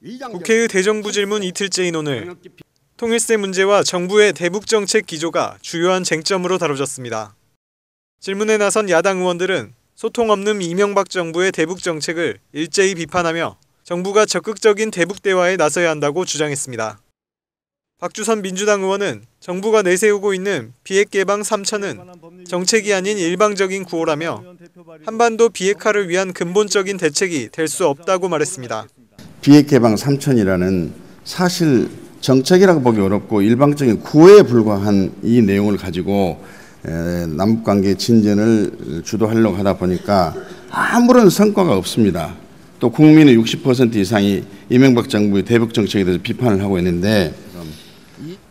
국회의 대정부 질문 이틀째인 오늘, 통일세 문제와 정부의 대북정책 기조가 주요한 쟁점으로 다뤄졌습니다. 질문에 나선 야당 의원들은 소통 없는 이명박 정부의 대북정책을 일제히 비판하며 정부가 적극적인 대북 대화에 나서야 한다고 주장했습니다. 박주선 민주당 의원은 정부가 내세우고 있는 비핵개방 3천은 정책이 아닌 일방적인 구호라며 한반도 비핵화를 위한 근본적인 대책이 될 수 없다고 말했습니다. 비핵개방 3천이라는 사실 정책이라고 보기 어렵고 일방적인 구호에 불과한 이 내용을 가지고 남북관계 진전을 주도하려고 하다 보니까 아무런 성과가 없습니다. 또 국민의 60% 이상이 이명박 정부의 대북 정책에 대해서 비판을 하고 있는데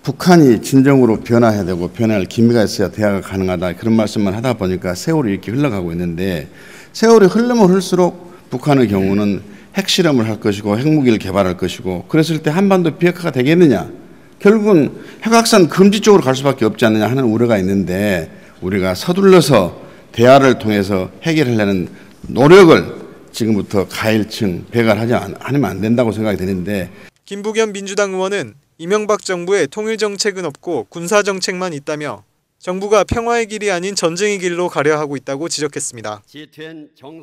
북한이 진정으로 변화해야 되고 변화할 기미가 있어야 대화가 가능하다 그런 말씀만 하다 보니까 세월이 이렇게 흘러가고 있는데 세월이 흐르면 흘수록 북한의 경우는 핵실험을 할 것이고 핵무기를 개발할 것이고 그랬을 때 한반도 비핵화가 되겠느냐. 결국은 핵확산 금지 쪽으로 갈 수밖에 없지 않느냐 하는 우려가 있는데 우리가 서둘러서 대화를 통해서 해결하려는 노력을 지금부터 가일층 배갈하지 않으면 안 된다고 생각이 되는데 김부겸 민주당 의원은 이명박 정부의 통일정책은 없고 군사정책만 있다며 정부가 평화의 길이 아닌 전쟁의 길로 가려 하고 있다고 지적했습니다.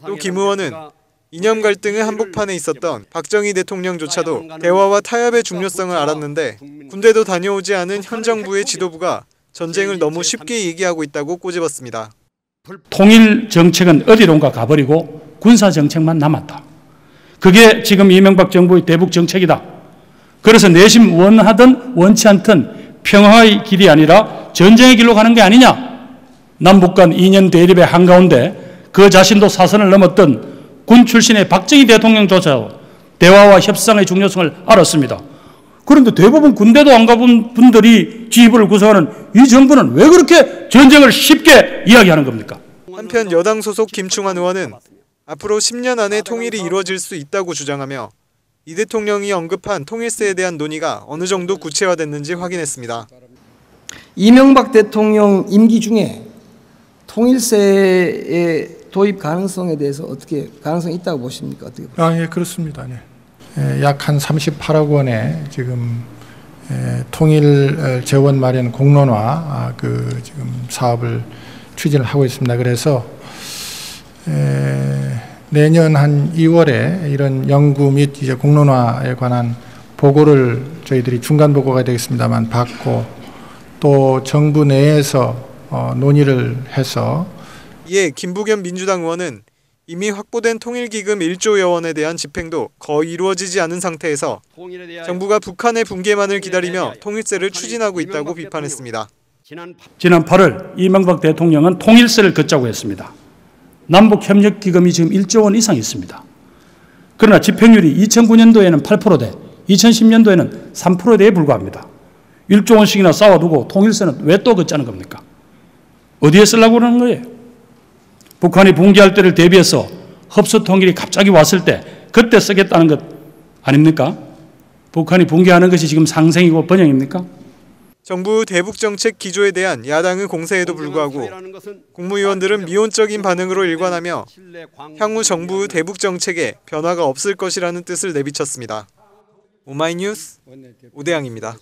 또 김 의원은 이념 갈등의 한복판에 있었던 박정희 대통령조차도 대화와 타협의 중요성을 알았는데 군대도 다녀오지 않은 현 정부의 지도부가 전쟁을 너무 쉽게 얘기하고 있다고 꼬집었습니다. 통일 정책은 어디론가 가버리고 군사 정책만 남았다. 그게 지금 이명박 정부의 대북 정책이다. 그래서 내심 원하든 원치 않든 평화의 길이 아니라 전쟁의 길로 가는 게 아니냐. 남북 간 2년 대립의 한가운데 그 자신도 사선을 넘었던 군 출신의 박정희 대통령조차 대화와 협상의 중요성을 알았습니다. 그런데 대부분 군대도 안 가본 분들이 지휘부를 구성하는 이 정부는 왜 그렇게 전쟁을 쉽게 이야기하는 겁니까? 한편 여당 소속 김충환 의원은 앞으로 10년 안에 통일이 이루어질 수 있다고 주장하며 이 대통령이 언급한 통일세에 대한 논의가 어느 정도 구체화됐는지 확인했습니다. 이명박 대통령 임기 중에 통일세의 도입 가능성에 대해서 어떻게 가능성이 있다고 보십니까? 어떻게 보십니까? 예, 그렇습니다. 네. 약 한 38억 원의 지금 통일 재원 마련 공론화 지금 사업을 추진을 하고 있습니다. 그래서 내년 한 2월에 이런 연구 및 이제 공론화에 관한 보고를 저희들이 중간 보고가 되겠습니다만 받고 또 정부 내에서 논의를 해서 이에 김부겸 민주당 의원은 이미 확보된 통일기금 1조여 원에 대한 집행도 거의 이루어지지 않은 상태에서 정부가 북한의 붕괴만을 기다리며 통일세를 추진하고 있다고 비판했습니다. 지난 8월 이명박 대통령은 통일세를 걷자고 했습니다. 남북협력기금이 지금 1조 원 이상 있습니다. 그러나 집행률이 2009년도에는 8%대, 2010년도에는 3%대에 불과합니다. 1조 원씩이나 쌓아두고 통일세는 왜 또 걷자는 겁니까? 어디에 쓰려고 그러는 거예요? 북한이 붕괴할 때를 대비해서 흡수 통일이 갑자기 왔을 때 그때 쓰겠다는 것 아닙니까? 북한이 붕괴하는 것이 지금 상생이고 번영입니까? 정부 대북정책 기조에 대한 야당의 공세에도 불구하고 국무위원들은 미온적인 반응으로 일관하며 향후 정부의 대북정책에 변화가 없을 것이라는 뜻을 내비쳤습니다. 오마이뉴스 오대양입니다.